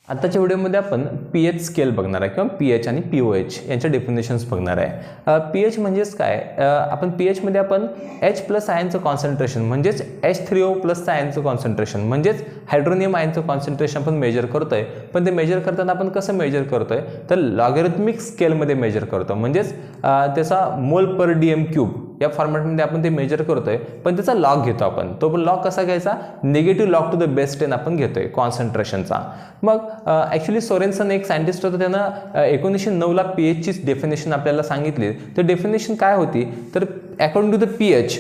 आताच्या व्हिडिओमध्ये आपण पीएच स्केल बघणार आहे किंवा पीएच आणि पीओएच यांच्या डेफिनेशन्स बघणार आहे. पीएच म्हणजेच काय, आपण पीएचमध्ये आपण H प्लस आयनचं कॉन्सन्ट्रेशन म्हणजेच H3O प्लसचं आयनचं कॉन्सन्ट्रेशन म्हणजेच हायड्रोनियम आयनचं कॉन्सन्ट्रेशन आपण मेजर करतोय. पण ते मेजर करताना आपण कसं मेजर करतोय तर लॉगॅरिथमिक स्केलमध्ये मेजर करतो, म्हणजेच त्याचा मोल पर डीएम क्यूब या फॉर्मॅटमध्ये आपण ते मेजर करतोय. पण त्याचा लॉग घेतो आपण. तो पण लॉग कसा घ्यायचा, negative log to the base 10 आपण घेतोय कॉन्सन्ट्रेशनचा. मग ॲक्च्युली सोरेन्सन एक सायंटिस्ट होता, त्यानं 1909ला पीएचची डेफिनेशन आपल्याला सांगितली. तर डेफिनेशन काय होती तर according to the pH,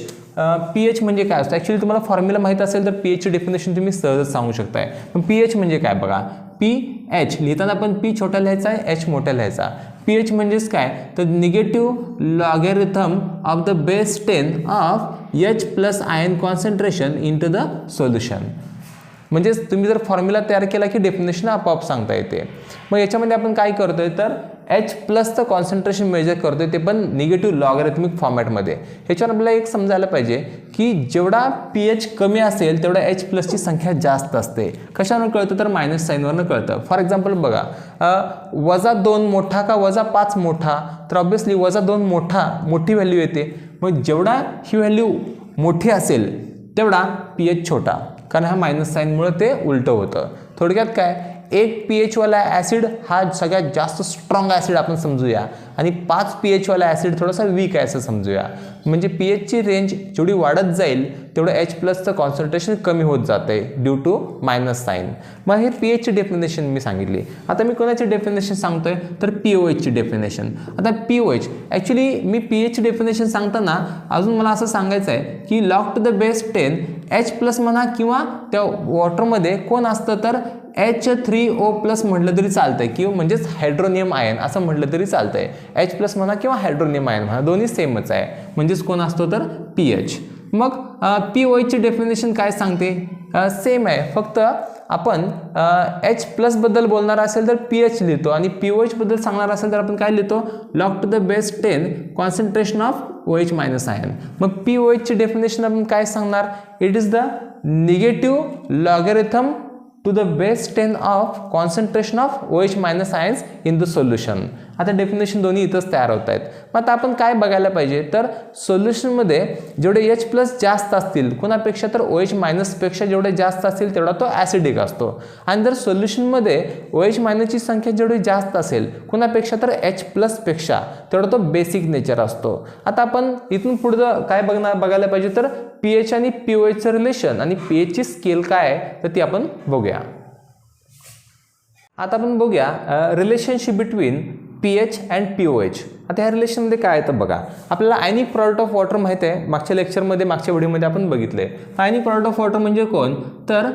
pH म्हणजे काय असतं. ॲक्च्युली तुम्हाला फॉर्म्युला माहीत असेल तर पीएचची डेफिनेशन तुम्ही सहजच सांगू शकताय. पण पीएच म्हणजे काय बघा, पीएच लिहिताना आपण पी छोटा लिहायचा आहे, एच मोठा लिहायचा. पीएच म्हणजेच काय तर negative logarithm of the base 10 of H plus ion concentration in to the solution. म्हणजेच तुम्ही जर फॉर्म्युला तयार केला की डेफिनेशन आपोआप सांगता येते. मग याच्यामध्ये आपण काय करतोय तर H प्लसचं कॉन्सन्ट्रेशन मेजर करतोय, ते पण निगेटिव्ह लॉगॅरिथमिक फॉर्मॅटमध्ये. ह्याच्यावर आपल्याला एक समजायला पाहिजे की जेवढा पीएच कमी असेल तेवढा H प्लसची संख्या जास्त असते. कशावरून कळतं तर मायनस साईनवरनं कळतं. फॉर एक्झाम्पल बघा, -2 मोठा का -5 मोठा, तर ऑब्व्हियसली -2 मोठी व्हॅल्यू येते. मग जेवढा ही व्हॅल्यू मोठी असेल तेवढा पीएच छोटा, कारण हा मायनस साईनमुळे ते उलटं होतं. थोडक्यात काय, एक पीएचवाला ॲसिड हा सगळ्यात जास्त स्ट्रॉंग ॲसिड आपण समजूया आणि 5 पीएचवाला ॲसिड थोडासा वीक आहे असं समजूया. म्हणजे पीएचची रेंज जेवढी वाढत जाईल तेवढं H प्लसचं कॉन्सन्ट्रेशन कमी होत जातं आहे ड्यू टू मायनस साईन. मग हे पीएचची डेफिनेशन मी सांगितली. आता मी कोणाची डेफिनेशन सांगतोय तर पीओएचची डेफिनेशन. आता पीओएच ॲक्च्युली मी पीएचची डेफिनेशन सांगताना अजून मला असं सांगायचं आहे की log to the base 10 H plus म्हणा किंवा त्या वॉटरमध्ये कोण असतं तर H3O प्लस म्हटलं तरी चालतंय, किंवा म्हणजेच हायड्रोनियम आयन असं म्हटलं तरी चालतंय. H प्लस म्हणा किंवा हायड्रोनियम आयन म्हणा, दोन्ही सेमच आहे. म्हणजेच कोण असतो तर पीएच. मग पीओएचची डेफिनेशन काय सांगते, सेम आहे. फक्त आपण H प्लसबद्दल बोलणार असेल तर पीएच लिहितो आणि पीओएचबद्दल सांगणार असेल तर आपण काय लिहितो, log to the base 10 concentration of OH minus ion. मग पीओएचची डेफिनेशन आपण काय सांगणार, it is the negative logarithm to the base 10 of concentration of OH minus ions in the solution. आता डेफिनेशन दोन्ही इथंच तयार होत आहेत. मग आता आपण काय बघायला पाहिजे तर सोल्युशनमध्ये जेवढे H प्लस जास्त असतील कुणापेक्षा तर OH मायनसपेक्षा जेवढे जास्त असतील तेवढा तो ॲसिडिक असतो. आणि जर सोल्युशनमध्ये OH मायनसची संख्या जेवढी जास्त असेल कुणापेक्षा तर H प्लसपेक्षा तेवढा तो बेसिक नेचर असतो. आता आपण इथून पुढं काय बघायला पाहिजे तर पीएच आणि पीओएचचं रिलेशन आणि पीएचची स्केल काय आहे तर ती आपण बघूया. आता आपण बघूया relationship between pH and pOH. आता ह्या रिलेशनमध्ये काय आहे तर बघा, आपल्याला आयनिक प्रॉडक्ट ऑफ वॉटर माहिती आहे, मागच्या लेक्चरमध्ये मागच्या व्हिडिओमध्ये आपण बघितले. आयनिक प्रॉडक्ट ऑफ वॉटर म्हणजे कोण तर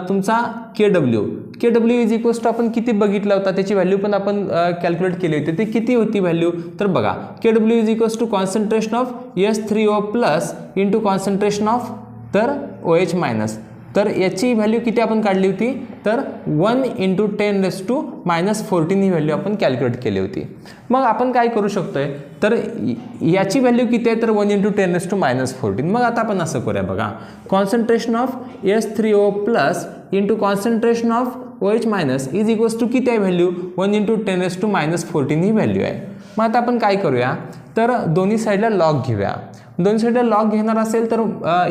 तुमचा KW इज इक्वल्स टू आपण किती बघितला होता, त्याची व्हॅल्यू पण आपण कॅल्क्युलेट केली होती. ते किती होती व्हॅल्यू तर बघा, KW is equals to concentration of H3O plus into concentration of तर OH मायनस. तर याची व्हॅल्यू किती आपण काढली होती तर 1 × 10⁻⁻14 ही व्हॅल्यू आपण कॅल्क्युलेट केली होती. मग आपण काय करू शकतोय तर याची व्हॅल्यू किती आहे तर 1 × 10⁻14. मग आता आपण असं करूया बघा, concentration of H3O plus into concentration of OH minus is equals to किती आहे व्हॅल्यू 1 × 10⁻14 ही व्हॅल्यू आहे. मग आता आपण काय करूया तर दोन्ही साईडला लॉग घेऊया. दोन्ही साईडला लॉग घेणार असेल तर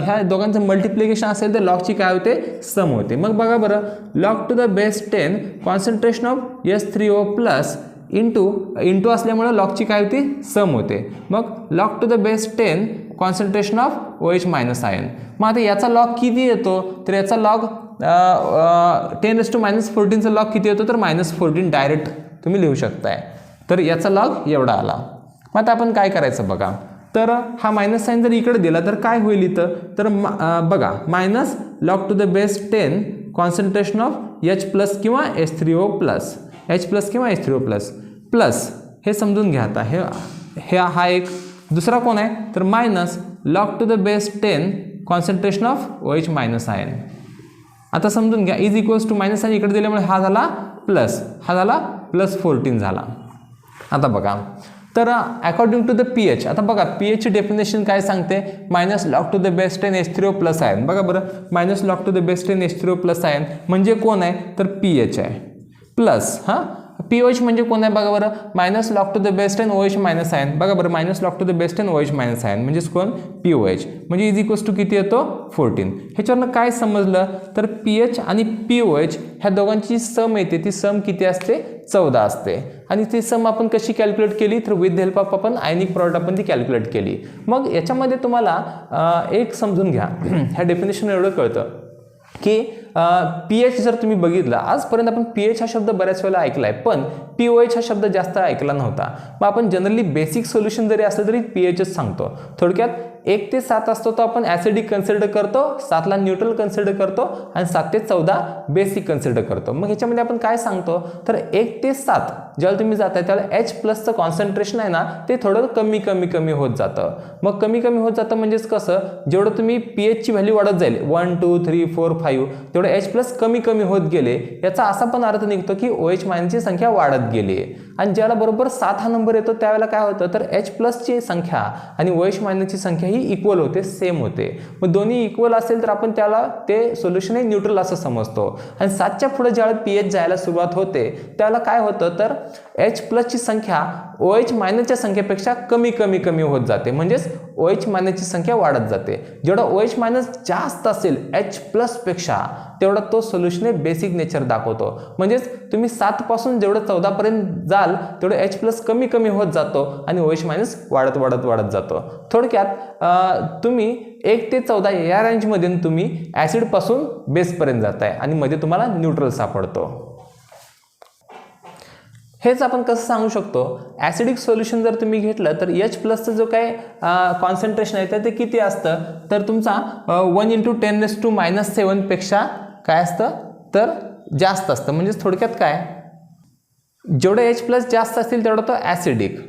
ह्या दोघांचं मल्टिप्लिकेशन असेल तर लॉगची काय होते सम होते. मग बघा बरं, log to the base 10 concentration of H3O plus into असल्यामुळे लॉगची काय होती सम होते. मग log to the base 10 concentration of OH minus ion. मग आता याचा लॉग किती येतो तर याचा लॉग 10⁻⁻14चा लॉग किती येतो तर -14 डायरेक्ट तुम्ही लिहू शकताय. तर याचा लॉग एवढा आला. मग आता आपण काय करायचं बघा, तर हा मायनस साईन जर इकडे दिला तर काय होईल इथं तर बघा minus log to the base 10 concentration of H plus किंवा H3O प्लस, H प्लस किंवा H3O प्लस प्लस हे समजून घ्या. आता हा एक दुसरा कोण आहे तर minus log to the base 10 concentration of OH minus ion. आता समजून घ्या is equals to minus sign इकडे दिल्यामुळे हा झाला प्लस, हा झाला +14 झाला. आता बघा तर अकॉर्डिंग टू द पीएच, आता बघा पीएचची डेफिनेशन काय सांगते, minus log to the base 10 H3O plus ion. बघा बरं, minus log to the base 10 H3O plus ion म्हणजे कोण आहे तर पीएच आहे. प्लस POH म्हणजे कोण आहे बघा बरं, minus log to the base in OH minus ion. बघा बरं, minus log to the base in OH minus ion म्हणजेच कोण, POH. म्हणजे इज इक्वल्स टू किती येतो 14. ह्याच्यावरनं काय समजलं तर PH आणि POH ह्या दोघांची सम येते, ती सम किती असते 14 असते. आणि ती सम आपण कशी कॅल्क्युलेट केली तर विथ हेल्प ऑफ आपण आयनिक प्रॉडक्ट आपण ती कॅल्क्युलेट केली. मग याच्यामध्ये तुम्हाला एक समजून घ्या, ह्या डेफिनेशन एवढं कळतं की PH जर तुम्ही बघितलं, आजपर्यंत आपण PH हा शब्द बऱ्याच वेळेला ऐकला आहे, पण POH हा शब्द जास्त ऐकला नव्हता. मग आपण जनरली बेसिक सोल्युशन जरी असलं तरी PHच सांगतो. थोडक्यात 1 ते 7 असतो तो आपण ॲसिडिक कन्सिडर करतो, 7ला न्यूट्रल कन्सिडर करतो आणि 7 ते 14 बेसिक कन्सिडर करतो. मग ह्याच्यामध्ये आपण काय सांगतो तर 1 ते 7 ज्यावेळेला तुम्ही जाताय त्यावेळेला H प्लसचं कॉन्सन्ट्रेशन आहे ना ते थोडं कमी होत जातं. मग कमी होत जातं म्हणजेच कसं, जेवढं तुम्ही PHची व्हॅल्यू वाढत जाईल 1 2 3 4 5 तेवढं H प्लस कमी होत गेले, याचा असा पण अर्थ निघतो की OH मायनसची संख्या वाढत गेली. आणि ज्याला बरोबर 7 हा नंबर येतो त्यावेळेला काय होतं तर H प्लसची संख्या आणि OH मायनसची संख्या ही इक्वल होते, सेम होते. मग दोन्ही इक्वल असेल तर आपण त्याला ते सोल्युशन हे न्यूट्रल असं समजतो. आणि 7च्या पुढे ज्यावेळेला PH जायला सुरुवात होते त्यावेळेला काय होतं तर H प्लसची संख्या OH मायनसच्या संख्येपेक्षा कमी होत जाते, म्हणजेच OH मायनसची संख्या वाढत जाते. जेवढा OH मायनस जास्त असेल H प्लस पेक्षा तेवढा तो सोल्युशन हे बेसिक नेचर दाखवतो. म्हणजेच तुम्ही 7 पासून जेवढं 14 पर्यंत जाल तेवढं H प्लस कमी होत जातो आणि OH मायनस वाढत जातो. थोडक्यात तुम्ही 1 ते 14 या रेंजमध्ये तुम्ही ॲसिड पासून बेस पर्यंत जाताय आणि मध्ये तुम्हाला न्यूट्रल सापडतो. हेच आपण कसं सांगू शकतो, ॲसिडिक सोल्युशन जर तुम्ही घेतलं तर H प्लसचं जो काय कॉन्सन्ट्रेशन आहे तर ते किती असतं तर तुमचा 1 × 10⁻⁷ पेक्षा काय असतं तर जास्त असतं. म्हणजेच थोडक्यात काय, जेवढं H प्लस जास्त असतील तेवढं तो ॲसिडिक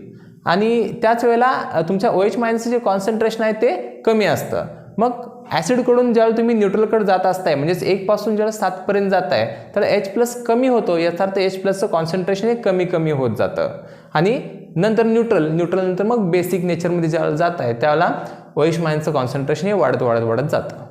आणि त्याच वेळेला तुमच्या OH मायनसचं जे कॉन्सन्ट्रेशन आहे ते कमी असतं. मग ॲसिडकडून ज्यावेळेला तुम्ही न्यूट्रलकडे जात असताय म्हणजेच 1 पासून ज्यावेळेला 7 पर्यंत जात आहे तर H प्लस कमी होतो, याचा अर्थ H प्लसचं कॉन्सन्ट्रेशन हे कमी होत जातं. आणि नंतर न्यूट्रल नंतर मग बेसिक नेचरमध्ये ज्यावेळेला जात आहे त्यावेळेला OH मायनसचं कॉन्सन्ट्रेशन हे वाढत जातं.